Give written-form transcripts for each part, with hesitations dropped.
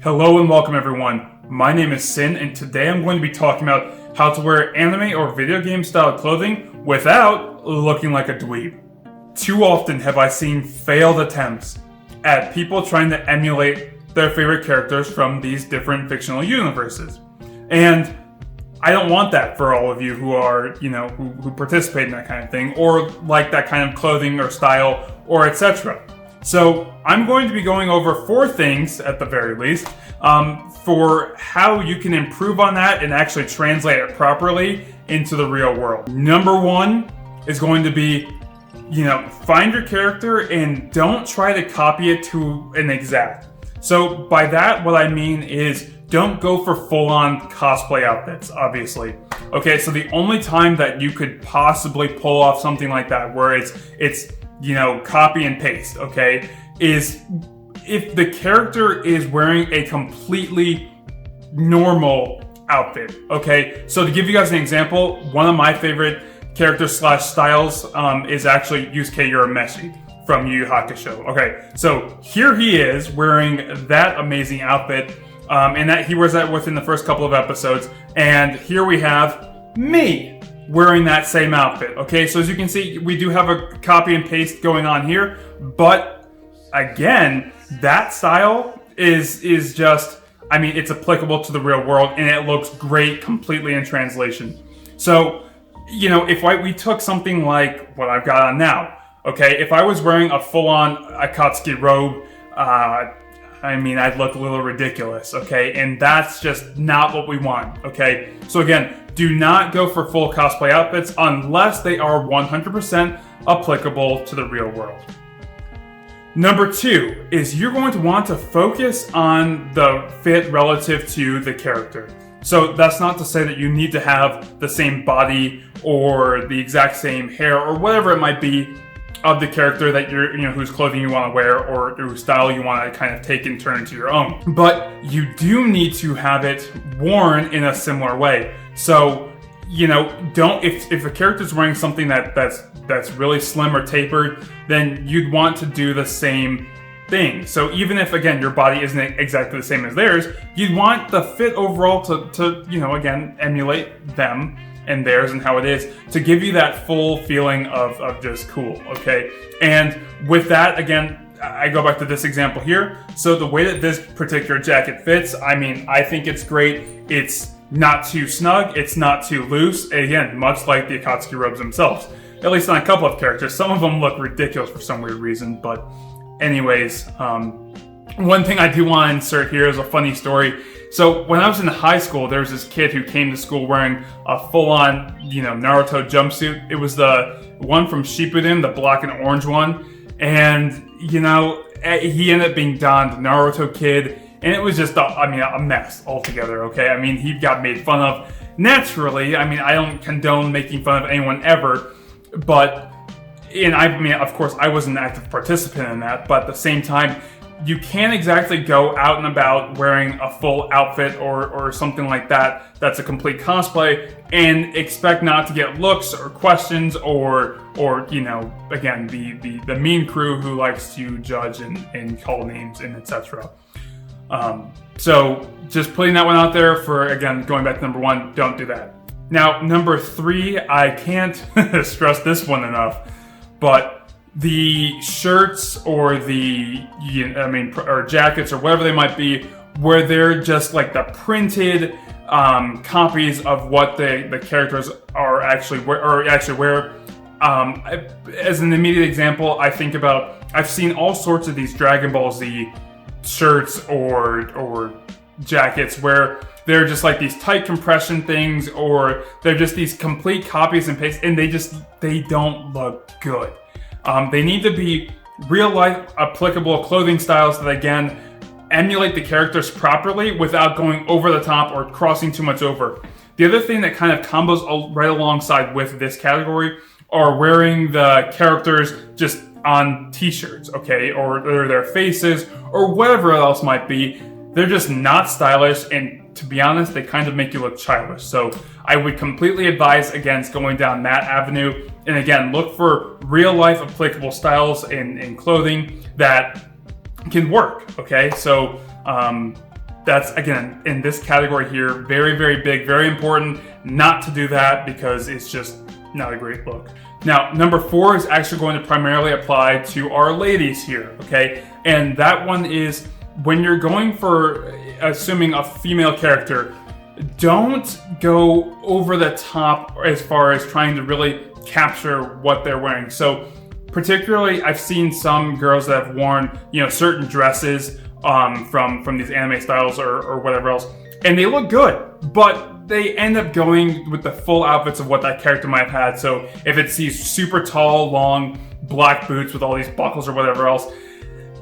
Hello and welcome everyone. My name is Sin and today I'm going to be talking about how to wear anime or video game style clothing without looking like a dweeb. Too often have I seen failed attempts at people trying to emulate their favorite characters from these different fictional universes. And I don't want that for all of you who are, who participate in that kind of thing or like that kind of clothing or style or etc. So I'm going to be going over 4 things, at the very least, for how you can improve on that and actually translate it properly into the real world. Number 1 is going to be, find your character and don't try to copy it to an exact. So by that, what I mean is don't go for full-on cosplay outfits, obviously. Okay, so the only time that you could possibly pull off something like that, where it's copy and paste, okay, is if the character is wearing a completely normal outfit, okay? So to give you guys an example, one of my favorite characters / styles is actually Yusuke Urameshi from Yu Yu Hakusho. Okay, so here he is wearing that amazing outfit, and that he wears that within the first couple of episodes, and here we have me wearing that same outfit. Okay, so as you can see, we do have a copy and paste going on here, but again, that style is just, it's applicable to the real world and it looks great completely in translation. So, if we took something like what I've got on now, okay, if I was wearing a full-on Akatsuki robe, I'd look a little ridiculous, okay? And that's just not what we want, okay? So again, do not go for full cosplay outfits unless they are 100% applicable to the real world. Number 2 is you're going to want to focus on the fit relative to the character. So that's not to say that you need to have the same body or the exact same hair or whatever it might be of the character that whose clothing you want to wear or whose style you want to kind of take and turn into your own. But you do need to have it worn in a similar way. So, don't, if a character's wearing something that's really slim or tapered, then you'd want to do the same thing. So even if, again, your body isn't exactly the same as theirs, you'd want the fit overall to again, emulate them and theirs and how it is, to give you that full feeling of just cool, okay? And with that, again, I go back to this example here. So the way that this particular jacket fits, I think it's great. It's not too snug, it's not too loose. Again, much like the Akatsuki robes themselves, at least on a couple of characters. Some of them look ridiculous for some weird reason, but anyways, one thing I do want to insert here is a funny story. So when I was in high school, there was this kid who came to school wearing a full-on, Naruto jumpsuit. It was the one from Shippuden, the black and orange one. And, he ended up being Don, the Naruto kid. And it was just, a mess altogether, okay? He got made fun of. Naturally, I don't condone making fun of anyone ever. But, of course, I was an active participant in that. But at the same time, you can't exactly go out and about wearing a full outfit or something like that that's a complete cosplay and expect not to get looks or questions or again, the mean crew who likes to judge and call names and etc. So just putting that one out there for, again, going back to number 1, don't do that. Now, number 3, I can't stress this one enough, but the shirts or or jackets or whatever they might be, where they're just like the printed copies of what the characters are actually wear. As an immediate example, I've seen all sorts of these Dragon Ball Z shirts or jackets where they're just like these tight compression things, or they're just these complete copies and pastes, and they don't look good. They need to be real-life applicable clothing styles that, again, emulate the characters properly without going over the top or crossing too much over. The other thing that kind of combos right alongside with this category are wearing the characters just on t-shirts, okay, or their faces, or whatever else might be. They're just not stylish, and to be honest, they kind of make you look childish. So I would completely advise against going down that avenue. And again, look for real-life applicable styles in clothing that can work, okay? So that's, again, in this category here, very, very big, very important not to do that because it's just not a great look. Now, number 4 is actually going to primarily apply to our ladies here, okay? And that one is when you're going for assuming a female character, don't go over the top as far as trying to really capture what they're wearing. So particularly, I've seen some girls that have worn, certain dresses from these anime styles or whatever else, and they look good, but they end up going with the full outfits of what that character might have had. So if it's these super tall, long black boots with all these buckles or whatever else,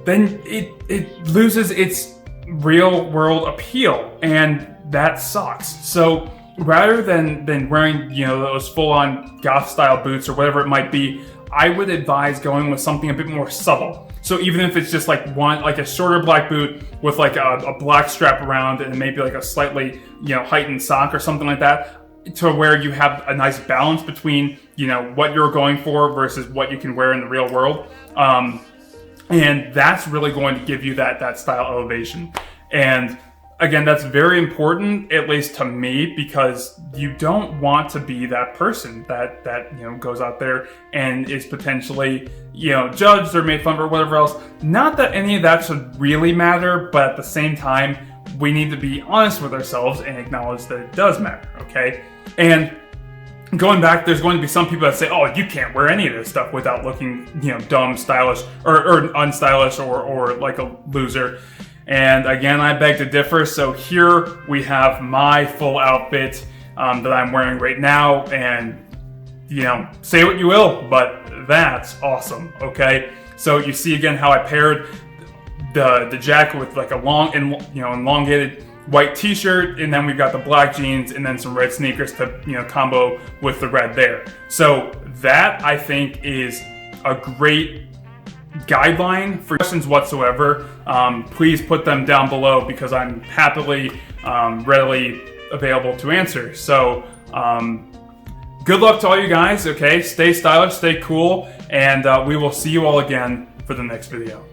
then it loses its real world appeal, and that sucks. So rather than wearing those full-on goth style boots or whatever it might be, I would advise going with something a bit more subtle. So even if it's just like a shorter black boot with like a black strap around and maybe like a slightly heightened sock or something like that, to where you have a nice balance between what you're going for versus what you can wear in the real world, and that's really going to give you that style elevation. And again, that's very important, at least to me, because you don't want to be that person that goes out there and is potentially judged or made fun of or whatever else. Not that any of that should really matter, but at the same time, we need to be honest with ourselves and acknowledge that it does matter, okay? And going back, there's going to be some people that say, oh, you can't wear any of this stuff without looking dumb, stylish, or unstylish, or like a loser. And again, I beg to differ. So here we have my full outfit that I'm wearing right now, and say what you will, but that's awesome. Okay, so you see again how I paired the jacket with like a long and elongated white t-shirt, and then we've got the black jeans and then some red sneakers to combo with the red there. So that, I think, is a great guideline. For questions whatsoever, please put them down below because I'm happily readily available to answer. So good luck to all you guys. Okay, stay stylish, stay cool, and we will see you all again for the next video.